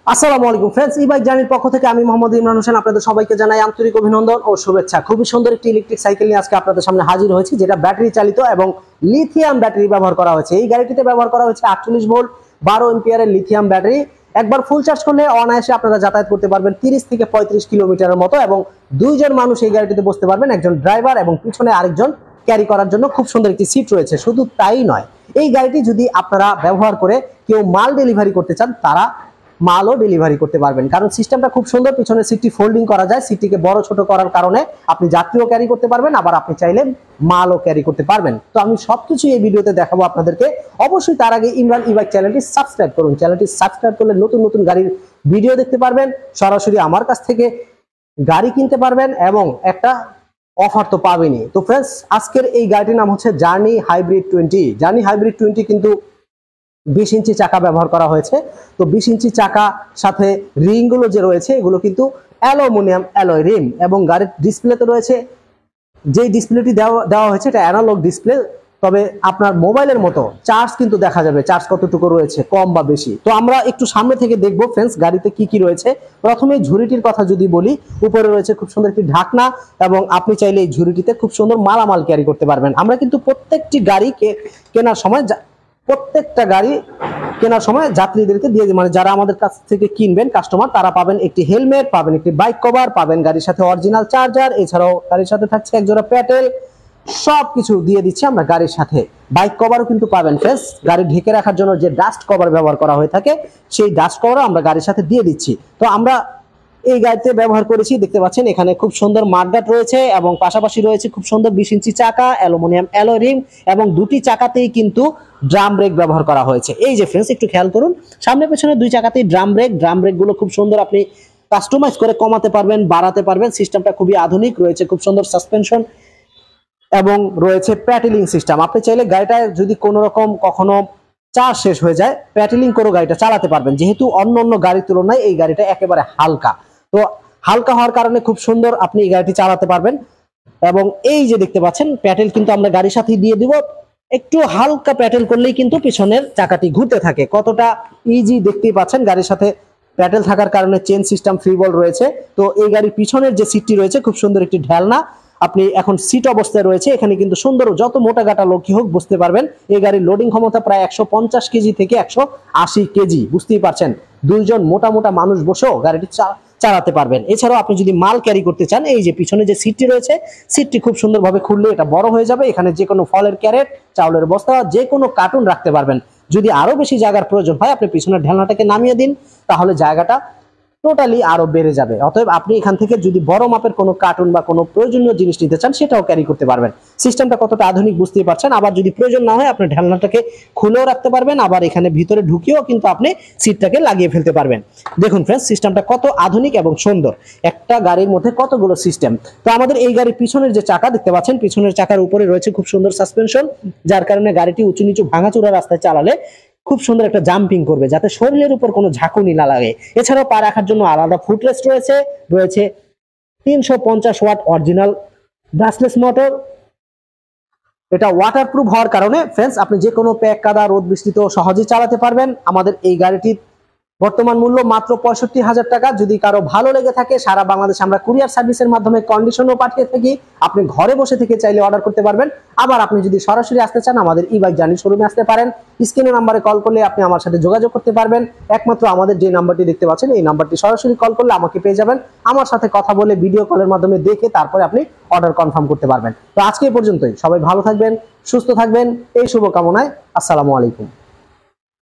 আসসালামু আলাইকুম फ्रेंड्स, ই বাইক জার্নির পক্ষ থেকে আমি মোহাম্মদ ইমরান হোসেন আপনাদের সবাইকে জানাই আন্তরিক অভিনন্দন ও শুভেচ্ছা। খুবই সুন্দর একটি ইলেকট্রিক সাইকেল নিয়ে আজকে আপনাদের সামনে হাজির হয়েছি, যেটা ব্যাটারি চালিত এবং লিথিয়াম ব্যাটারি ব্যবহার করা হয়েছে। এই গাড়িটিতে ব্যবহার করা হয়েছে 48 ভোল্ট 12 এম্পিয়ারের লিথিয়াম ব্যাটারি। একবার ফুল চার্জ করলে অনায়াসে আপনারা যাতায়াত করতে পারবেন 30 থেকে 35 কিলোমিটারের মতো, এবং দুইজন মানুষ এই গাড়িটিতে বসতে পারবেন, একজন ড্রাইভার এবং পিছনে আরেকজন ক্যারি করার জন্য খুব সুন্দর একটি সিট রয়েছে। শুধু তাই নয়, এই গাড়িটি যদি আপনারা ব্যবহার করে কেউ মাল ডেলিভারি করতে চান, তারা মালও ডেলিভারি করতে পারবেন, কারণ সিস্টেমটা খুব সুন্দর। পিছনে সিটটি ফোল্ডিং করা যায়, সিটটিকে বড় ছোট করার কারণে আপনি যাত্রীও ক্যারি করতে পারবেন, আবার আপনি চাইলে মালও ক্যারি করতে পারবেন। তো আমি সবকিছু এই ভিডিওতে দেখাবো আপনাদেরকে। অবশ্যই তার আগে ইমরান ই বাইক চ্যানেলটি সাবস্ক্রাইব করুন। চ্যানেলটি সাবস্ক্রাইব করলে নতুন নতুন গাড়ির ভিডিও দেখতে পারবেন, সরাসরি আমার কাছ থেকে গাড়ি কিনতে পারবেন এবং একটা অফার তো পাবেনই। তো ফ্রেন্ডস, আজকের এই গাড়িটির নাম হচ্ছে জার্নি হাইব্রিড 20। জার্নি হাইব্রিড 20 কিন্তু 20 ইঞ্চি চাকা ব্যবহার করা হয়েছে। তো 20 ইঞ্চি চাকা সাথে রিং গুলো যে রয়েছে, এগুলো কিন্তু অ্যালুমিনিয়াম অ্যালয় রিম, এবং গাড়ির ডিসপ্লেতে রয়েছে, যেই ডিসপ্লেটি দেওয়া হয়েছে এটা অ্যানালগ ডিসপ্লে। তবে আপনার মোবাইলের মতো চার্জ কিন্তু দেখা যাবে, চার্জ কতটুকু রয়েছে, কম বা বেশি। তো আমরা একটু সামনে থেকে দেখবো ফ্রেন্ডস গাড়িতে কি কি রয়েছে। প্রথমে ঝুড়িটির কথা যদি বলি, উপরে রয়েছে খুব সুন্দর একটি ঢাকনা, এবং আপনি চাইলে এই ঝুড়িটিতে খুব সুন্দর মালামাল ক্যারি করতে পারবেন। আমরা কিন্তু প্রত্যেকটা গাড়ি কেনার সময় যাত্রীদেরকে দিয়ে দিই, মানে যারা আমাদের কাছ থেকে কিনবেন কাস্টমার, তারা পাবেন একটি হেলমেট, পাবেন একটি বাইক কভার, পাবেন গাড়ির সাথে অরিজিনাল চার্জার, এছাড়াও গাড়ির সাথে থাকছে একজোড়া প্যাটেল। সবকিছু দিয়ে দিচ্ছি আমরা গাড়ির সাথে। বাইক কভারও কিন্তু পাবেন ফ্রেন্ডস, গাড়ি ঢেকে রাখার জন্য যে ডাস্ট কভার ব্যবহার করা হয়ে থাকে, সেই ডাস্ট কভারও আমরা গাড়ির সাথে দিয়ে দিচ্ছি। তো আমরা এই গাড়িতে ব্যবহার করেছি, দেখতে পাচ্ছেন এখানে খুব সুন্দর মাঠগাট রয়েছে, এবং পাশাপাশি রয়েছে খুব সুন্দর 20 ইঞ্চি চাকা, অ্যালুমিনিয়াম অ্যালয় রিম, এবং দুটি চাকাতেই কিন্তু ড্রাম ব্রেক ব্যবহার করা হয়েছে। এই যে ফ্রেন্ডস, একটু খেয়াল করুন, সামনে পেছনে দুই চাকাতেই ড্রাম ব্রেক গুলো খুব সুন্দর আপনি কাস্টমাইজ করে কমাতে পারবেন, বাড়াতে পারবেন। সিস্টেমটা খুবই আধুনিক রয়েছে, খুব সুন্দর সাসপেনশন এবং রয়েছে প্যাটেলিং সিস্টেম। আপনি চাইলে গাড়িটা যদি কোনো রকম কখনো চার্জ শেষ হয়ে যায়, প্যাটেলিং করে গাড়িটা চালাতে পারবেন, যেহেতু অন্য গাড়ির তুলনায় এই গাড়িটা একেবারে হালকা। তো হালকা হওয়ার কারণে খুব সুন্দর আপনি এই গাড়িটি চালাতে পারবেন। এবং এই যে দেখতে পাচ্ছেন, প্যাটেল কিন্তু আমরা গাড়ির সাথেই দিয়ে দিব। একটু হালকা প্যাটেল করলেই কিন্তু পিছনের চাকাটি ঘুরতে থাকে। কতটা ইজি দেখতেই পাচ্ছেন, গাড়ির সাথে প্যাটেল থাকার কারণে চেন সিস্টেম ফ্রি বল রয়েছে। তো এই গাড়ির পিছনের যে সিটটি রয়েছে, খুব সুন্দর একটি ঢেলনা আপনি এখন সিট অবস্থায় রয়েছে। এখানে কিন্তু সুন্দর, যত মোটা গাটা লোকই হোক বুঝতে পারবেন এই গাড়ির লোডিং ক্ষমতা প্রায় 150 কেজি থেকে 180 কেজি। বুঝতেই পারছেন, দুইজন মোটা মানুষ বসেও গাড়িটি চালাতে পারবেন। এছাড়াও আপনি যদি মাল ক্যারি করতে চান, এই যে পিছনে যে সিটটি রয়েছে, সিটটি খুব সুন্দরভাবে খুললে এটা বড় হয়ে যাবে। এখানে যে কোনো ফলের ক্যারেট, চাউলের বস্তা, যে কোনো কার্টুন রাখতে পারবেন। যদি আরো বেশি জায়গার প্রয়োজন হয়, আপনি পিছনের ঢেলনাটাকে নামিয়ে দিন, তাহলে জায়গাটা টোটালি আরো বেড়ে যাবে। অতএব আপনি এখান থেকে যদি বড় মাপের কোনো কার্টুন বা কোনো প্রয়োজনীয় জিনিস নিতে চান, সেটাও ক্যারি করতে পারবেন। সিস্টেমটা কতটা আধুনিক বুঝতেই পারছেন। আবার যদি প্রয়োজন না হয়, আপনি ঢেলনাটাকে খুলেও রাখতে পারবেন, আবার এখানে ভিতরে ঢুকিয়েও কিন্তু আপনি সিটটাকে লাগিয়ে ফেলতে পারবেন। দেখুন ফ্রেন্ডস, সিস্টেমটা কত আধুনিক এবং সুন্দর। একটা গাড়ির মধ্যে কতগুলো সিস্টেম। তো আমাদের এই গাড়ির পিছনের যে চাকা দেখতে পাচ্ছেন, পিছনের চাকার উপরে রয়েছে খুব সুন্দর সাসপেনশন, যার কারণে গাড়িটি উঁচু নিচু ভাঙাচোরা রাস্তায় চালালে খুব সুন্দর একটা জাম্পিং করবে, যাতে শরীরের উপর কোনো ঝাঁকুনি না লাগে। এছাড়াও পা রাখার জন্য আলাদা ফুটরেস্ট রয়েছে 350 ওয়াট অরিজিনাল ব্রাশলেস মোটর। এটা ওয়াটারপ্রুফ হওয়ার কারণে ফ্রেন্ডস, আপনি যে কোনো প্যাক কাদা রোদ বৃষ্টিতেও সহজেই চালাতে পারবেন। আমাদের এই গাড়িটির বর্তমান মূল্য মাত্র 65,000 টাকা। যদি কারো ভালো লেগে থাকে, সারা বাংলাদেশে আমরা কুরিয়ার সার্ভিসের মাধ্যমে কন্ডিশনও পাঠিয়ে থাকি। আপনি ঘরে বসে থেকে চাইলে অর্ডার করতে পারবেন। আবার আপনি যদি সরাসরি আসতে চান, আমাদের ই বাইক জার্নি শোরুমে আসতে পারেন। স্ক্রিনের নাম্বারে কল করলে আপনি আমার সাথে যোগাযোগ করতে পারবেন। একমাত্র আমাদের যে নাম্বারটি দেখতে পাচ্ছেন, এই নাম্বারটি সরাসরি কল করলে আমাকে পেয়ে যাবেন। আমার সাথে কথা বলে ভিডিও কলের মাধ্যমে দেখে তারপরে আপনি অর্ডার কনফার্ম করতে পারবেন। তো আজকে এই পর্যন্তই। সবাই ভালো থাকবেন, সুস্থ থাকবেন, এই শুভকামনায়। আসসালামু আলাইকুম।